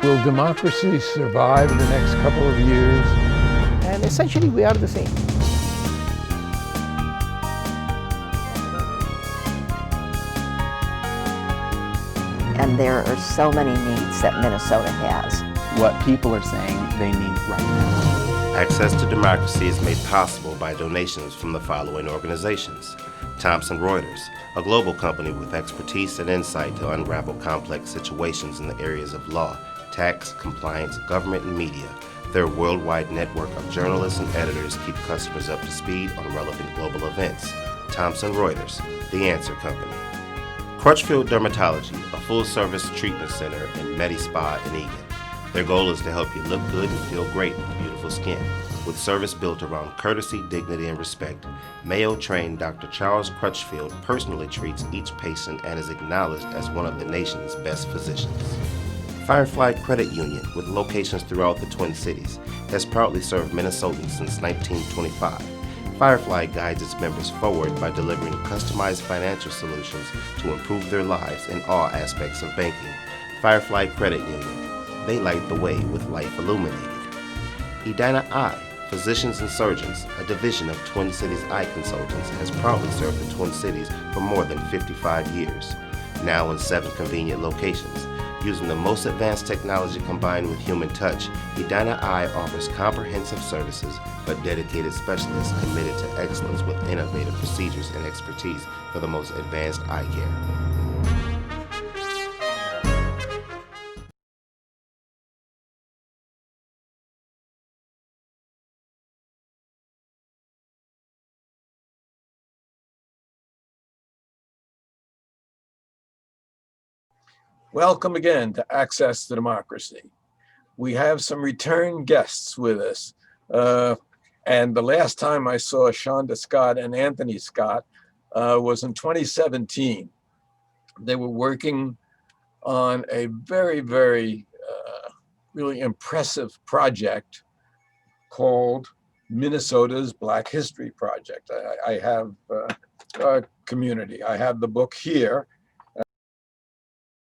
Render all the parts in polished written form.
Will democracy survive in the next couple of years? And essentially, we are the same. And there are so many needs that Minnesota has. What people are saying they need right now. Access to democracy is made possible by donations from the following organizations. Thomson Reuters, a global company with expertise and insight to unravel complex situations in the areas of law, tax, compliance, government, and media. Their worldwide network of journalists and editors keep customers up to speed on relevant global events. Thomson Reuters, the Answer Company. Crutchfield Dermatology, a full-service treatment center in Medi-Spa in Eagan. Their goal is to help you look good and feel great with beautiful skin. With service built around courtesy, dignity, and respect, Mayo-trained Dr. Charles Crutchfield personally treats each patient and is acknowledged as one of the nation's best physicians. Firefly Credit Union, with locations throughout the Twin Cities, has proudly served Minnesotans since 1925. Firefly guides its members forward by delivering customized financial solutions to improve their lives in all aspects of banking. Firefly Credit Union, they light the way with life illuminated. Edina Eye, Physicians and Surgeons, a division of Twin Cities Eye Consultants, has proudly served the Twin Cities for more than 55 years. Now in 7 convenient locations. Using the most advanced technology combined with human touch, Edina Eye offers comprehensive services but dedicated specialists committed to excellence with innovative procedures and expertise for the most advanced eye care. Welcome again to Access to Democracy. We have some return guests with us. And the last time I saw Chaunda Scott and Anthony Scott was in 2017. They were working on a very, very really impressive project called Minnesota's Black History Project. I have a community. I have the book here.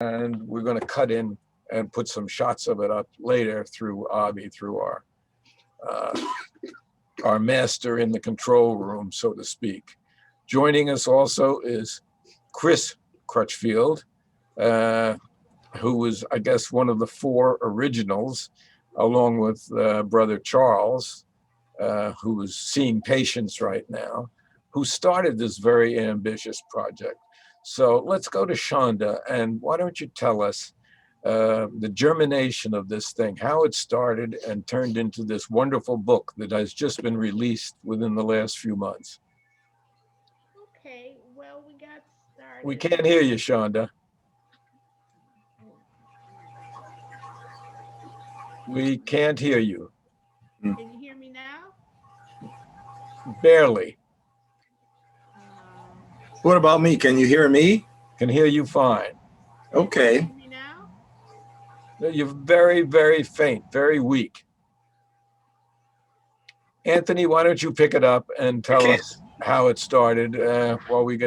And we're going to cut in and put some shots of it up later through Avi, through our master in the control room, so to speak. Joining us also is Chris Crutchfield, who was, I guess, one of the 4 originals, along with brother Charles, who is seeing patients right now, who started this very ambitious project. So let's go to Chaunda, and why don't you tell us the germination of this thing, how it started and turned into this wonderful book that has just been released within the last few months. Okay, well, we got started. We can't hear you, Chaunda. We can't hear you. Can you hear me now? Barely. What about me? Can you hear me? Can hear you fine. Okay. Can you hear me now? You're very, very faint, very weak. Anthony, why don't you pick it up and tell us how it started while we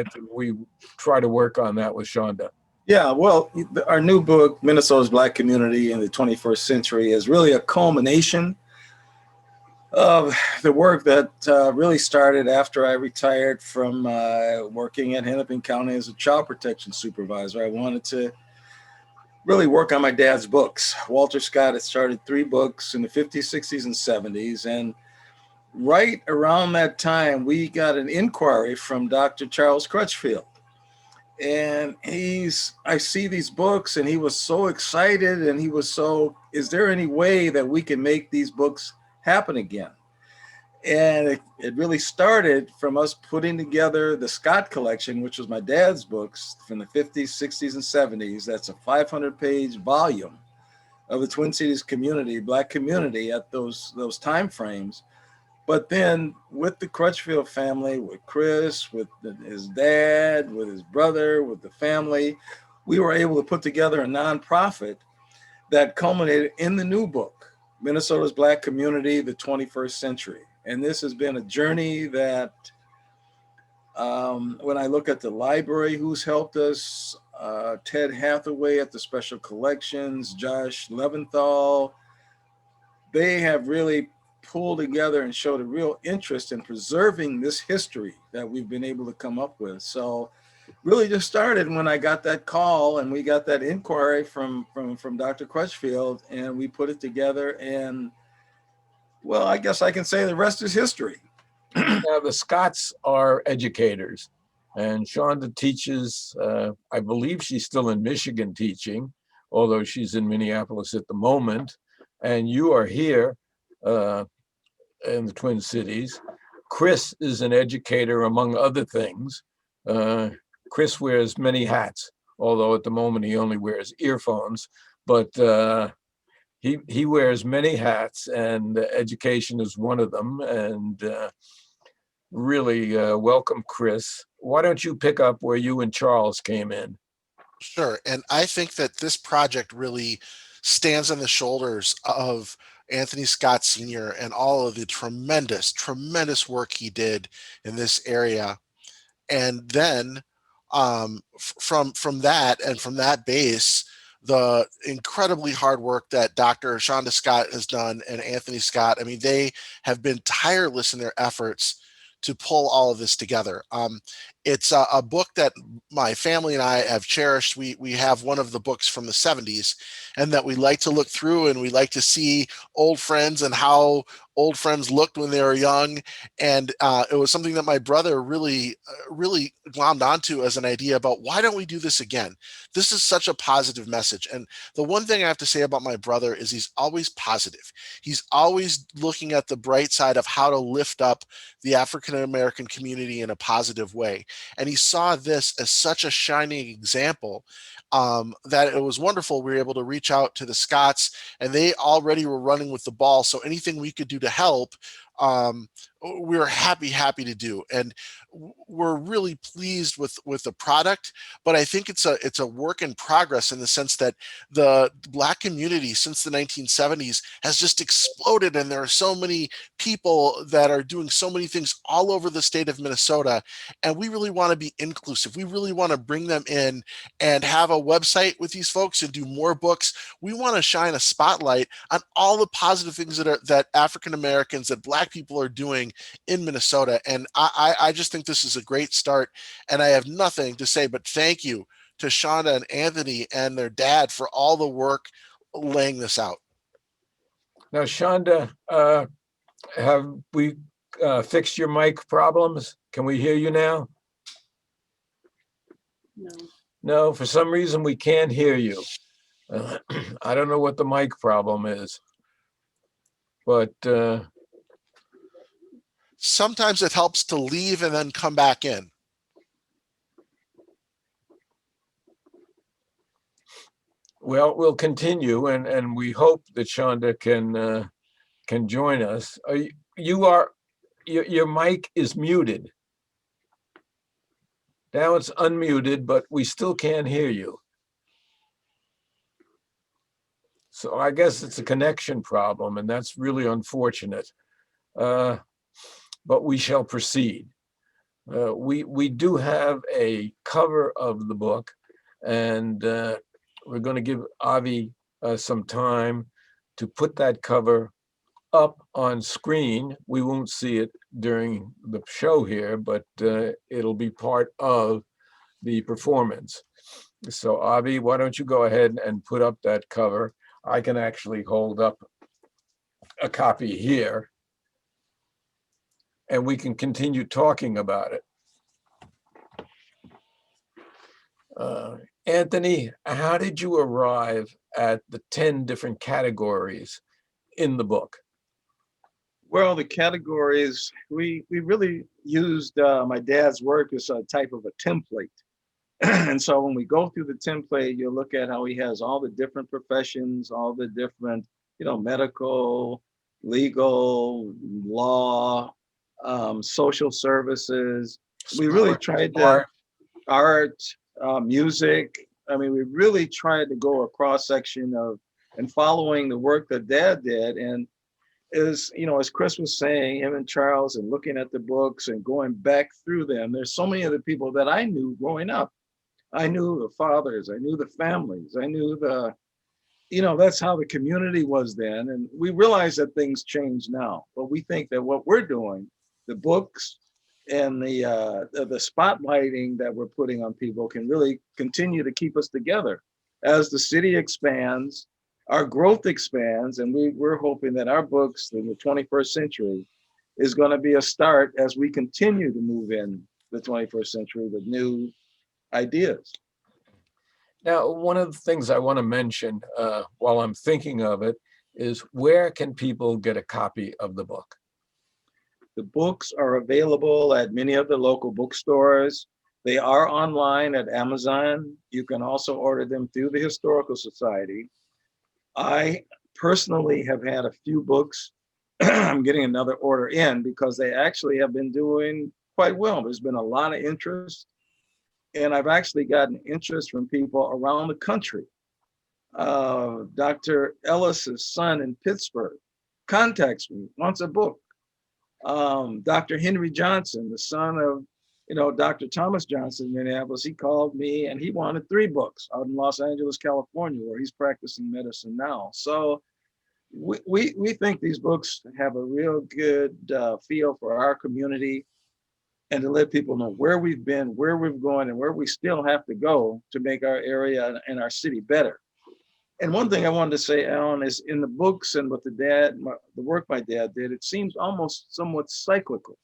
try to work on that with Chaunda. Yeah, well, our new book, Minnesota's Black Community in the 21st Century, is really a culmination of the work that really started after I retired from working at Hennepin County as a child protection supervisor. I wanted to really work on my dad's books. Walter Scott had started 3 books in the 50s, 60s, and 70s. And right around that time, we got an inquiry from Dr. Charles Crutchfield. And I see these books, and he was so excited, and he was so, is there any way that we can make these books happen again? And it really started from us putting together the Scott collection, which was my dad's books from the 50s, 60s, and 70s. That's a 500-page volume of the Twin Cities community, Black community at those time frames. But then with the Crutchfield family, with Chris, with his dad, with his brother, with the family, we were able to put together a nonprofit that culminated in the new book, Minnesota's Black Community, the 21st Century. And this has been a journey that when I look at the library, who's helped us, Ted Hathaway at the Special Collections, Josh Leventhal. They have really pulled together and showed a real interest in preserving this history that we've been able to come up with. So really just started when I got that call and we got that inquiry from Dr. Crutchfield, and we put it together, and well, I guess I can say the rest is history. Now, the Scotts are educators, and Chaunda teaches, I believe she's still in Michigan teaching, although she's in Minneapolis at the moment. And you are here in the Twin Cities. Chris is an educator, among other things. Chris wears many hats, although at the moment he only wears earphones, but he wears many hats, and education is one of them. And really welcome, Chris. Why don't you pick up where you and Charles came in? Sure. And I think that this project really stands on the shoulders of Anthony Scott Sr. and all of the tremendous, tremendous work he did in this area. And then from that and from that base, the incredibly hard work that Dr. Chaunda Scott has done and Anthony Scott, I mean, they have been tireless in their efforts to pull all of this together. It's a book that my family and I have cherished. We have one of the books from the 70s, and that we like to look through, and we like to see old friends and how old friends looked when they were young. And it was something that my brother really glommed onto as an idea about, why don't we do this again? This is such a positive message. And the one thing I have to say about my brother is he's always positive. He's always looking at the bright side of how to lift up the African American community in a positive way. And he saw this as such a shining example that it was wonderful. We were able to reach out to the Scotts, and they already were running with the ball. So anything we could do to help, we were happy to do. And we're really pleased with the product, but I think it's a work in progress in the sense that the Black community since the 1970s has just exploded, and there are so many people that are doing so many things all over the state of Minnesota, and we really want to be inclusive. We really want to bring them in and have a website with these folks and do more books. We want to shine a spotlight on all the positive things that African Americans, that Black people are doing in Minnesota. And I just think this is a great start, and I have nothing to say but thank you to Chaunda and Anthony and their dad for all the work laying this out. Now, Chaunda, have we fixed your mic problems? Can we hear you now? No. No, for some reason we can't hear you. I don't know what the mic problem is, but sometimes it helps to leave and then come back in. well, we'll continue, and we hope that Chaunda can join us. Your mic is muted. Now it's unmuted, but we still can't hear you. So I guess it's a connection problem, and that's really unfortunate. But we shall proceed. We do have a cover of the book, and we're going to give Avi some time to put that cover up on screen. We won't see it during the show here, but it'll be part of the performance. So Avi, why don't you go ahead and put up that cover? I can actually hold up a copy here, and we can continue talking about it. Anthony, how did you arrive at the 10 different categories in the book? Well, the categories, we really used my dad's work as a type of a template. And so when we go through the template, you look at how he has all the different professions, all the different, medical, legal, law, social services. We really tried to art, music. I mean, we really tried to go a cross section of and following the work that Dad did. And as Chris was saying, him and Charles, and looking at the books and going back through them, there's so many of the people that I knew growing up. I knew the fathers, I knew the families, I knew that's how the community was then. And we realize that things change now, but we think that what we're doing, the books and the spotlighting that we're putting on people can really continue to keep us together. As the city expands, our growth expands, and we're hoping that our books in the 21st century is going to be a start as we continue to move in the 21st century with new ideas. Now, one of the things I want to mention while I'm thinking of it is, where can people get a copy of the book? The books are available at many of the local bookstores. They are online at Amazon. You can also order them through the Historical Society. I personally have had a few books. I'm getting another order in because they actually have been doing quite well. There's been a lot of interest, and I've actually gotten interest from people around the country. Dr. Ellis's son in Pittsburgh contacts me, wants a book. Dr. Henry Johnson, the son of Dr. Thomas Johnson in Minneapolis, he called me and he wanted 3 books out in Los Angeles, California, where he's practicing medicine now. So we think these books have a real good feel for our community, and to let people know where we've been, where we're going, and where we still have to go to make our area and our city better. And one thing I wanted to say, Alan, is in the books and with the work my dad did, it seems almost somewhat cyclical.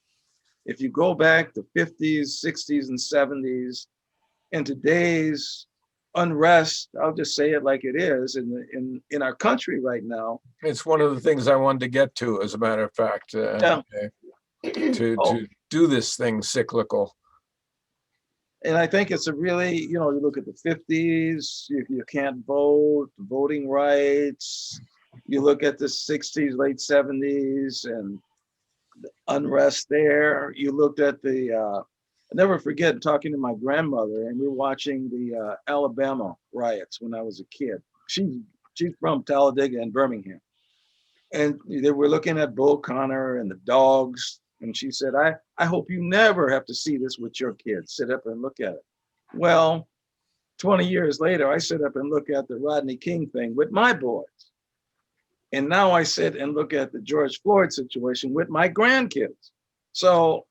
If you go back to 50s, 60s, and 70s, and today's unrest, I'll just say it like it is, in our country right now. It's one of the things I wanted to get to, as a matter of fact, Yeah. to do this thing cyclical. And I think it's a really, you look at the 50s, you can't vote, voting rights. You look at the 60s, late 70s, and the unrest there. You looked at I never forget talking to my grandmother, and we were watching the Alabama riots when I was a kid. She's from Talladega and Birmingham. And they were looking at Bull Connor and the dogs. And she said, I hope you never have to see this with your kids. Sit up and look at it. Well, 20 years later, I sit up and look at the Rodney King thing with my boys. And now I sit and look at the George Floyd situation with my grandkids. So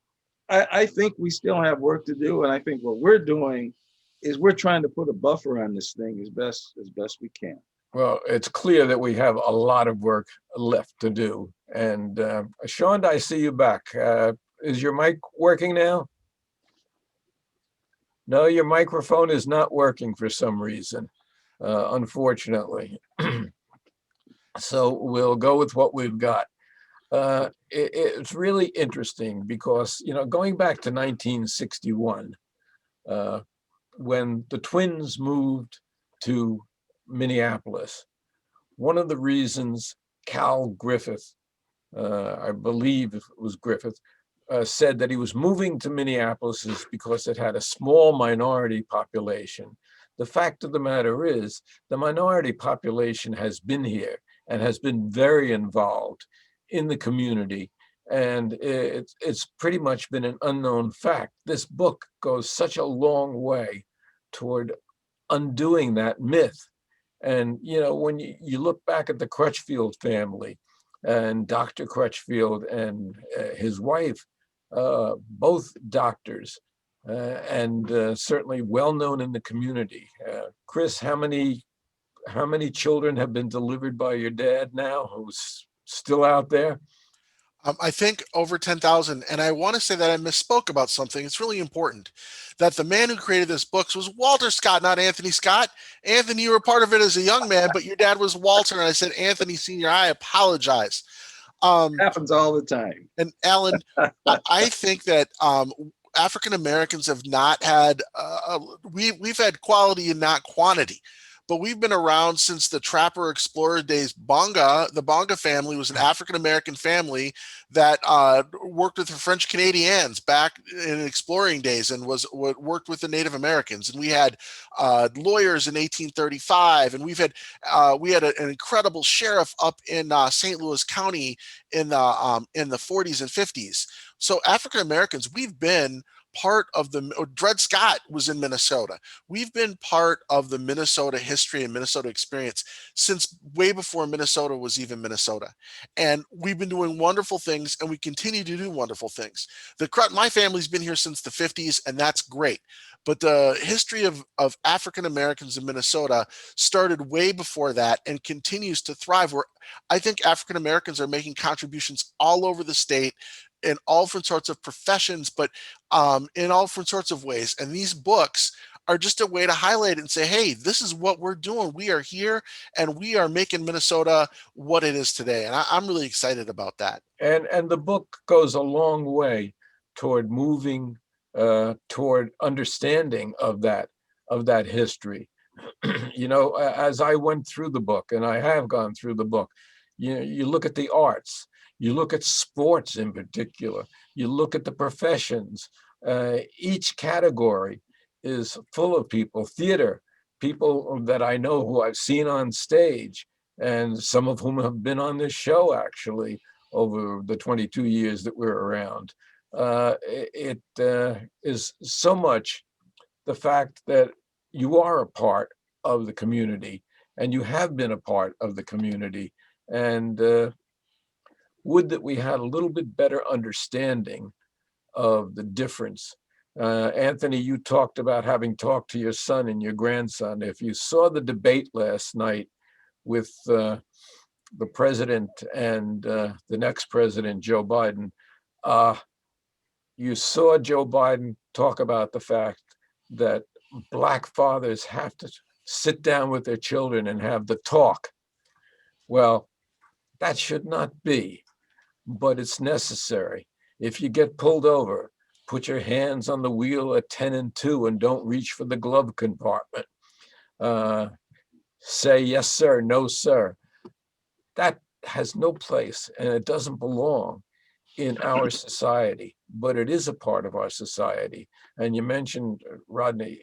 I think we still have work to do. And I think what we're doing is we're trying to put a buffer on this thing as best we can. Well, it's clear that we have a lot of work left to do. And Chaunda, I see you back. Is your mic working now? No, your microphone is not working for some reason, unfortunately. So we'll go with what we've got. It's really interesting because, going back to 1961, when the twins moved to Minneapolis, one of the reasons Cal Griffith, I believe it was Griffith, said that he was moving to Minneapolis is because it had a small minority population. The fact of the matter is, the minority population has been here and has been very involved in the community. And it's pretty much been an unknown fact. This book goes such a long way toward undoing that myth. And, when you look back at the Crutchfield family and Dr. Crutchfield and his wife, both doctors, and certainly well known in the community. Chris, how many children have been delivered by your dad now, who's still out there? I think over 10,000. And I want to say that I misspoke about something. It's really important that the man who created this book was Walter Scott, not Anthony Scott. Anthony, you were part of it as a young man, but your dad was Walter. And I said, Anthony Sr., I apologize. Happens all the time. And Alan, I think that African Americans have not had, we've had quality and not quantity. But we've been around since the trapper explorer days. The Bonga family was an African-American family that worked with the French Canadians back in exploring days and worked with the Native Americans. And we had lawyers in 1835, and we had an incredible sheriff up in St. Louis County in the 40s and 50s. So African Americans, we've been part of Dred Scott was in Minnesota. We've been part of the Minnesota history and Minnesota experience since way before Minnesota was even Minnesota. And we've been doing wonderful things, and we continue to do wonderful things. My family's been here since the 50s, and that's great. But the history of African Americans in Minnesota started way before that and continues to thrive, where I think African Americans are making contributions all over the state in all different sorts of professions, but in all different sorts of ways. And these books are just a way to highlight it and say, hey, this is what we're doing. We are here, and we are making Minnesota what it is today. And I'm really excited about that. And the book goes a long way toward moving toward understanding of that history. You know, as I went through the book, and I have gone through the book, you look at the arts, you look at sports in particular, you look at the professions. Each category is full of people. Theater, people that I know who I've seen on stage, and some of whom have been on this show actually over the 22 years that we're around. It is so much the fact that you are a part of the community, and you have been a part of the community, and would that we had a little bit better understanding of the difference. Anthony, you talked about having talked to your son and your grandson. If you saw the debate last night with the president and the next president, Joe Biden, you saw Joe Biden talk about the fact that Black fathers have to sit down with their children and have the talk. Well, that should not be, but it's necessary. If you get pulled over, put your hands on the wheel at 10 and 2 and don't reach for the glove compartment. Say yes, sir, no, sir. That has no place, and it doesn't belong in our society, but it is a part of our society. And you mentioned, Rodney,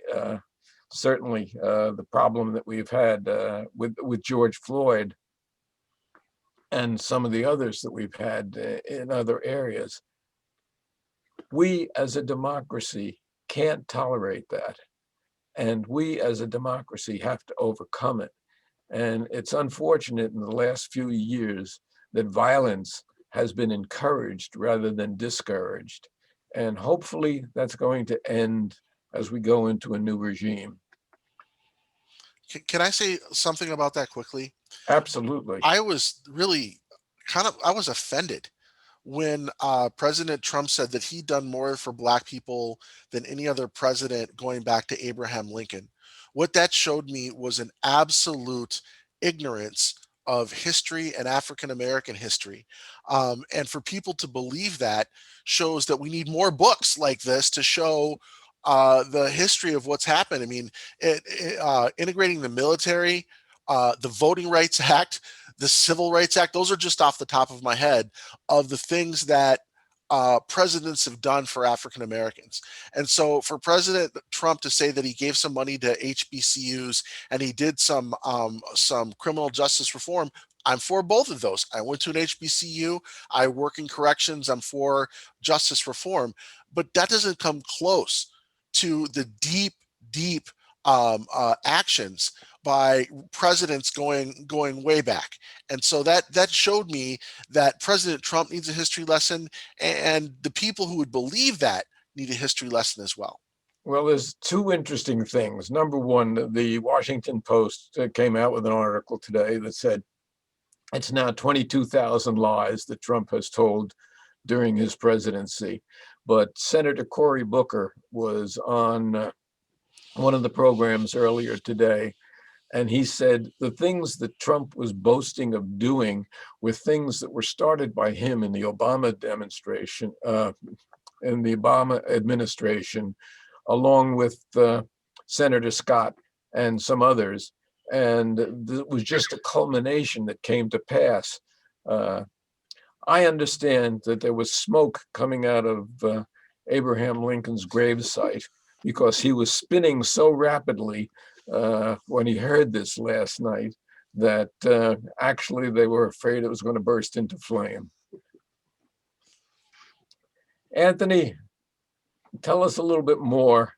certainly the problem that we've had with George Floyd and some of the others that we've had in other areas. We as a democracy can't tolerate that. And we as a democracy have to overcome it. And it's unfortunate in the last few years that violence has been encouraged rather than discouraged. And hopefully that's going to end as we go into a new regime. Can I say something about that quickly? Absolutely. I was really I was offended when President Trump said that he'd done more for Black people than any other president going back to Abraham Lincoln. What that showed me was an absolute ignorance of history and African American history. And for people to believe that shows that we need more books like this to show the history of what's happened. I mean, integrating the military, the Voting Rights Act, the Civil Rights Act, those are just off the top of my head of the things that presidents have done for African Americans. And so for President Trump to say that he gave some money to HBCUs and he did some criminal justice reform, I'm for both of those. I went to an HBCU, I work in corrections, I'm for justice reform, but that doesn't come close to the deep actions by presidents going way back. And so that showed me that President Trump needs a history lesson, and the people who would believe that need a history lesson as well. Well, there's two interesting things. Number one, the Washington Post came out with an article today that said it's now 22,000 lies that Trump has told during his presidency. But Senator Cory Booker was on one of the programs earlier today, and he said the things that Trump was boasting of doing were things that were started by him in the Obama administration, along with Senator Scott and some others. And it was just a culmination that came to pass. I understand that there was smoke coming out of Abraham Lincoln's gravesite because he was spinning so rapidly when he heard this last night that actually they were afraid it was going to burst into flame. Anthony, tell us a little bit more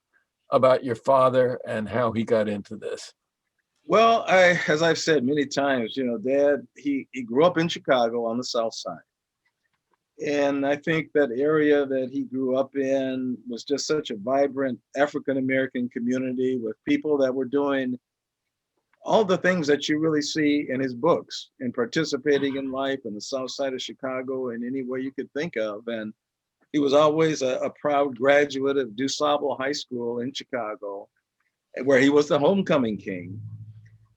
about your father and how he got into this. Well, as I've said many times, Dad, he grew up in Chicago on the South Side. And I think that area that he grew up in was just such a vibrant African-American community with people that were doing all the things that you really see in his books and participating in life in the South Side of Chicago in any way you could think of. And he was always a proud graduate of DuSable High School in Chicago, where he was the homecoming king.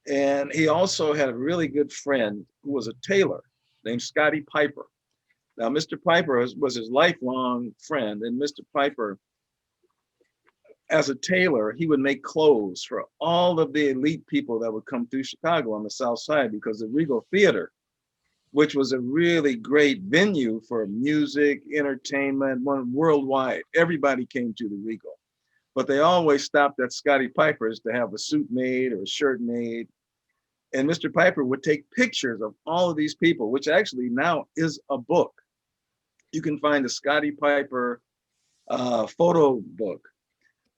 And he also had a really good friend who was a tailor named Scotty Piper. Now, Mr. Piper was his lifelong friend, and Mr. Piper, as a tailor, he would make clothes for all of the elite people that would come through Chicago on the South Side, because the Regal Theater, which was a really great venue for music, entertainment, worldwide, everybody came to the Regal. But they always stopped at Scotty Piper's to have a suit made or a shirt made. And Mr. Piper would take pictures of all of these people, which actually now is a book. You can find the Scotty Piper photo book.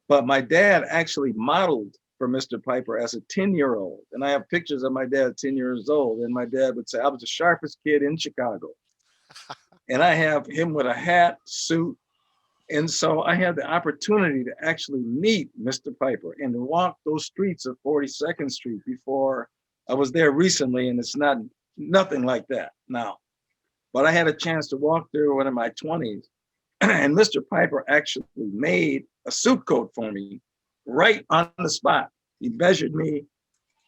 But my dad actually modeled for Mr. Piper as a 10-year-old. And I have pictures of my dad 10 years old. And my dad would say, I was the sharpest kid in Chicago. And I have him with a hat, suit. And so I had the opportunity to actually meet Mr. Piper and to walk those streets of 42nd Street before I was there recently, and it's nothing like that now. But I had a chance to walk there when in my 20s, and Mr. Piper actually made a suit coat for me right on the spot. He measured me,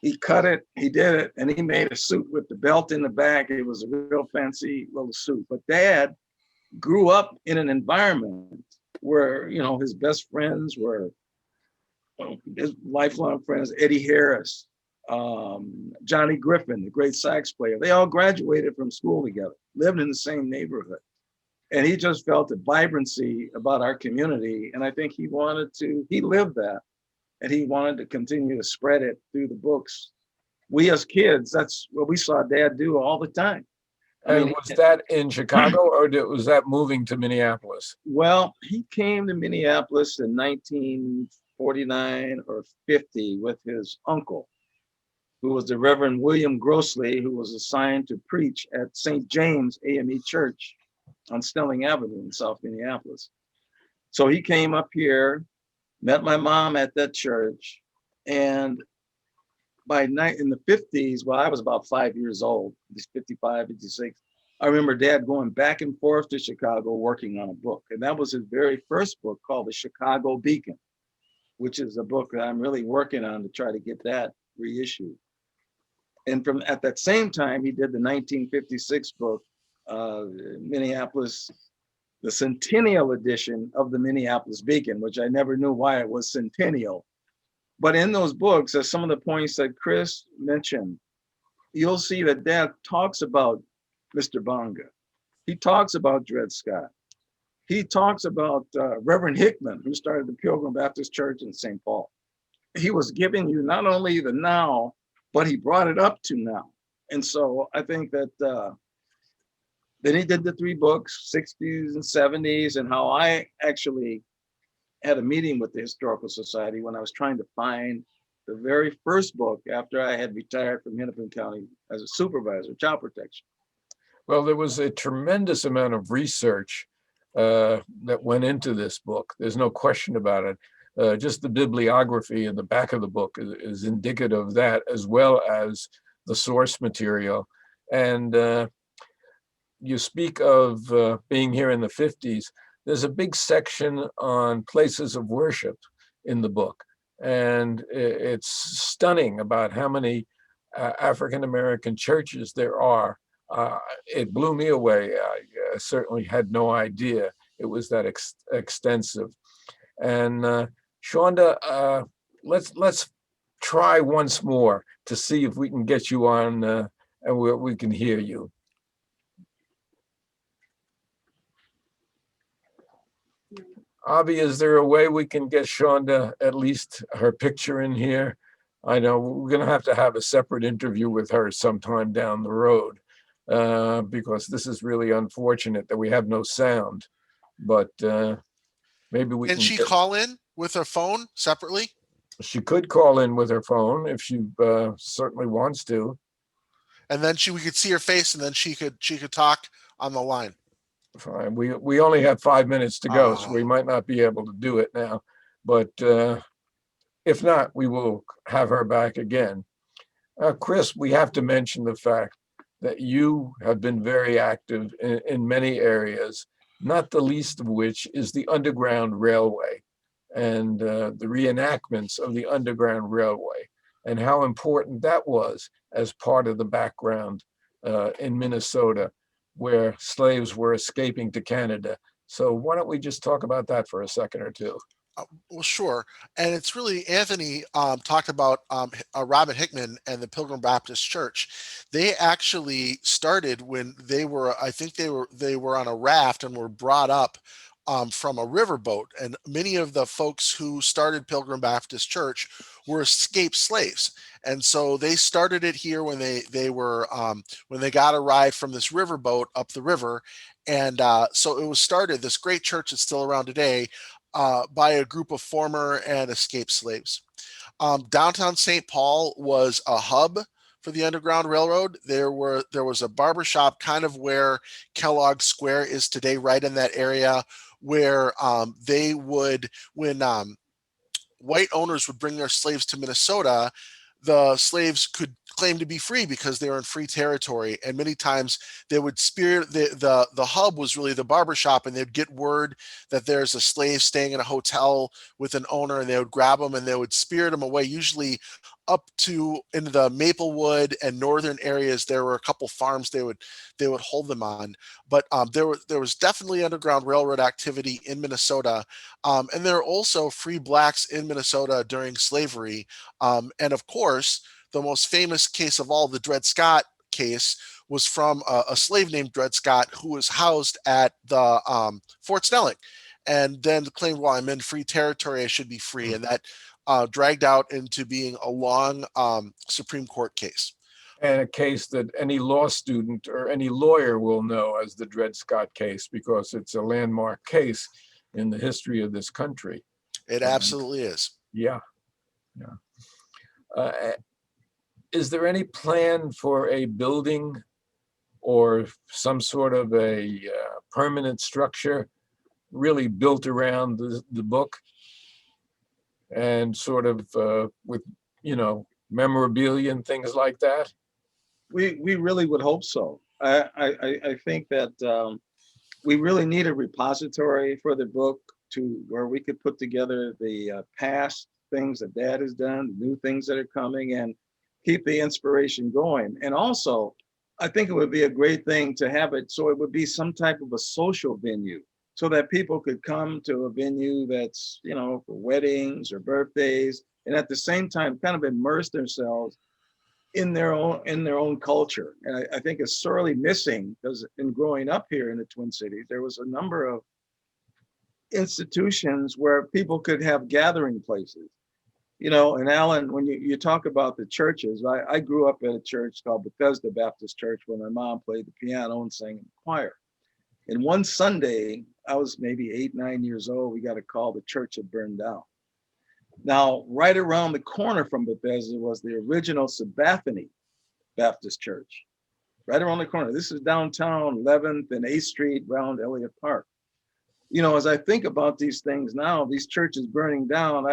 he cut it, he did it, and he made a suit with the belt in the back. It was a real fancy little suit. But Dad grew up in an environment where, his best friends were his lifelong friends, Eddie Harris, Johnny Griffin, the great sax player. They all graduated from school together, lived in the same neighborhood. And he just felt a vibrancy about our community. And I think he lived that, and he wanted to continue to spread it through the books. We as kids, that's what we saw Dad do all the time. And was that in Chicago, or was that moving to Minneapolis? Well, he came to Minneapolis in 1949 or 50 with his uncle, who was the Reverend William Grossley, who was assigned to preach at St. James AME Church on Snelling Avenue in South Minneapolis. So he came up here, met my mom at that church, and in the 50s, well, I was about 5 years old, he's 55, 56. I remember Dad going back and forth to Chicago working on a book. And that was his very first book, called The Chicago Beacon, which is a book that I'm really working on to try to get that reissued. And at that same time, he did the 1956 book, Minneapolis, the centennial edition of the Minneapolis Beacon, which I never knew why it was centennial. But in those books, as some of the points that Chris mentioned, you'll see that Dad talks about Mr. Bonga. He talks about Dred Scott. He talks about Reverend Hickman, who started the Pilgrim Baptist Church in St. Paul. He was giving you not only the now, but he brought it up to now. And so I think that then he did the 3 books, 60s and 70s, and how I actually had a meeting with the Historical Society when I was trying to find the very first book after I had retired from Hennepin County as a supervisor of child protection. Well, there was a tremendous amount of research that went into this book. There's no question about it. Just the bibliography in the back of the book is indicative of that, as well as the source material. And you speak of being here in the 50s. There's a big section on places of worship in the book. And it's stunning about how many African-American churches there are. It blew me away. I certainly had no idea it was that extensive. And Chaunda, let's try once more to see if we can get you on and we can hear you. Avi, is there a way we can get Chaunda at least her picture in here? I know we're going to have a separate interview with her sometime down the road because this is really unfortunate that we have no sound. But Maybe we Can can she get, call in with her phone separately? she could call in with her phone if she certainly wants to. And then we could see her face, and then she could talk on the line. Fine. We only have 5 minutes to go, so we Oh. might not be able to do it now. But if not, we will have her back again. Chris, we have to mention the fact that you have been very active in many areas, not the least of which is the Underground Railway and the reenactments of the Underground Railway and how important that was as part of the background in Minnesota, where slaves were escaping to Canada. So why don't we just talk about that for a second or two? Well, sure. And it's really, Anthony talked about Robin Hickman and the Pilgrim Baptist Church. They actually started when they were, I think they were on a raft and were brought up from a riverboat. And many of the folks who started Pilgrim Baptist Church were escaped slaves. And so they started it here when they were when they got a ride from this riverboat up the river. And so it was started, this great church that's still around today, by a group of former and escaped slaves. Downtown St. Paul was a hub for the Underground Railroad. There was a barber shop kind of where Kellogg Square is today, right in that area, where they would, when white owners would bring their slaves to Minnesota, the slaves could claim to be free because they were in free territory, and many times they would spirit the hub was really the barber shop, and they'd get word that there's a slave staying in a hotel with an owner, and they would grab them and they would spirit them away, usually up to into the Maplewood and northern areas. There were a couple farms they would hold them on, but there was definitely Underground Railroad activity in Minnesota, and there are also free blacks in Minnesota during slavery, and of course the most famous case of all, the Dred Scott case, was from a slave named Dred Scott who was housed at the Fort Snelling, and then claimed, well, I'm in free territory, I should be free. And that dragged out into being a long Supreme Court case. And a case that any law student or any lawyer will know as the Dred Scott case, because it's a landmark case in the history of this country. It absolutely is. Yeah. Is there any plan for a building or some sort of a permanent structure really built around the book and sort of with, memorabilia and things like that? We really would hope so. I think that we really need a repository for the book to where we could put together the past things that Dad has done, the new things that are coming, and keep the inspiration going. And also, I think it would be a great thing to have it so it would be some type of a social venue so that people could come to a venue that's, for weddings or birthdays, and at the same time kind of immerse themselves in their own culture. And I think it's sorely missing, because in growing up here in the Twin Cities, there was a number of institutions where people could have gathering places. And Alan, when you talk about the churches, I grew up at a church called Bethesda Baptist Church where my mom played the piano and sang in the choir. And one Sunday, I was maybe 8, 9 years old, we got a call the church had burned down. Now, right around the corner from Bethesda was the original Sabbathany Baptist Church. Right around the corner. This is downtown 11th and 8th Street around Elliott Park. As I think about these things now, these churches burning down,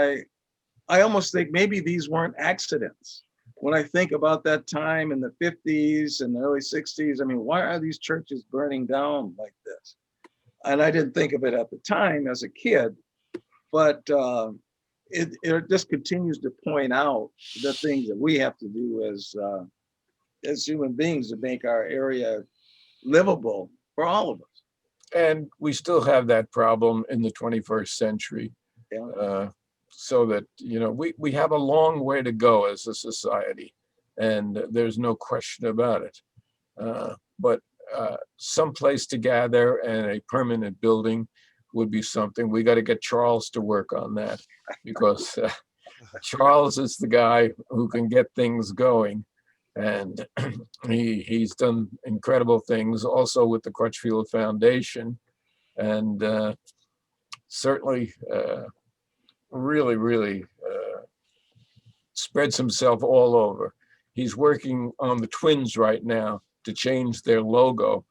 I almost think maybe these weren't accidents. When I think about that time in the 50s and the early 60s, why are these churches burning down like this? And I didn't think of it at the time as a kid, but it just continues to point out the things that we have to do as human beings to make our area livable for all of us. And we still have that problem in the 21st century. Yeah. So that, we have a long way to go as a society, and there's no question about it. But some place to gather and a permanent building would be something. We got to get Charles to work on that, because Charles is the guy who can get things going. And he's done incredible things also with the Crutchfield Foundation. And certainly really spreads himself all over. He's working on the Twins right now to change their logo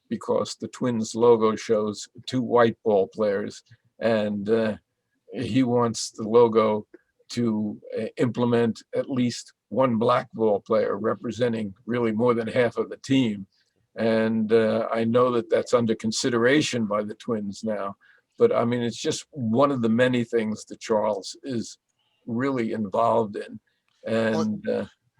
because the Twins logo shows 2 white ball players, and he wants the logo to implement at least 1 black ball player representing really more than half of the team. And I know that that's under consideration by the Twins now. But I mean, it's just one of the many things that Charles is really involved in. And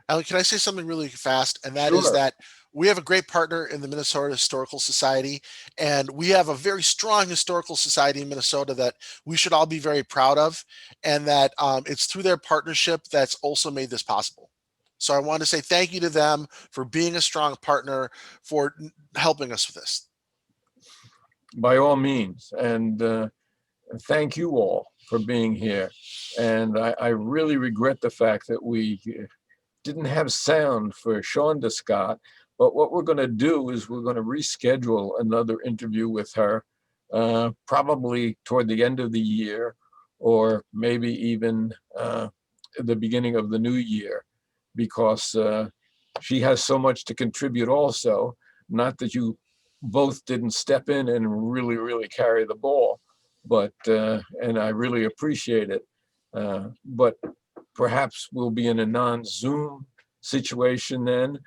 Alan, can I say something really fast? And that is Sure. that we have a great partner in the Minnesota Historical Society, and we have a very strong historical society in Minnesota that we should all be very proud of, and that it's through their partnership that's also made this possible. So I want to say thank you to them for being a strong partner, for helping us with this. by all means, and thank you all for being here. And I really regret the fact that we didn't have sound for Chaunda Scott, but what we're going to do is we're going to reschedule another interview with her, probably toward the end of the year, or maybe even the beginning of the new year, because she has so much to contribute also. Not that you both didn't step in and really carry the ball, but and I really appreciate it. But perhaps we'll be in a non-Zoom situation then.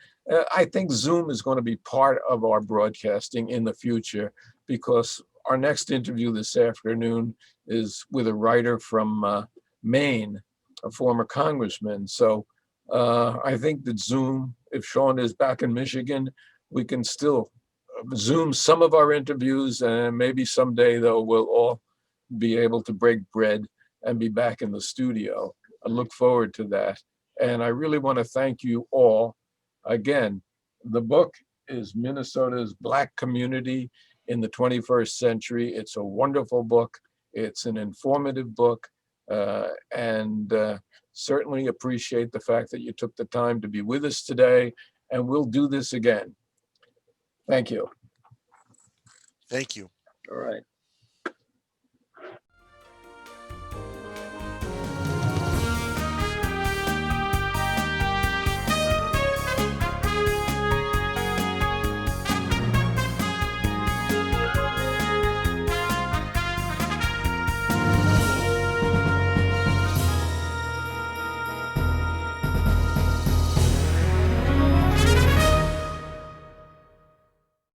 I think Zoom is going to be part of our broadcasting in the future, because our next interview this afternoon is with a writer from Maine, a former congressman. So I think that Zoom, if Sean is back in Michigan, we can still Zoom some of our interviews, and maybe someday, though, we'll all be able to break bread and be back in the studio. I look forward to that. And I really want to thank you all. Again, the book is Minnesota's Black Community in the 21st Century. It's a wonderful book. It's an informative book, and certainly appreciate the fact that you took the time to be with us today, and we'll do this again. Thank you. Thank you. All right.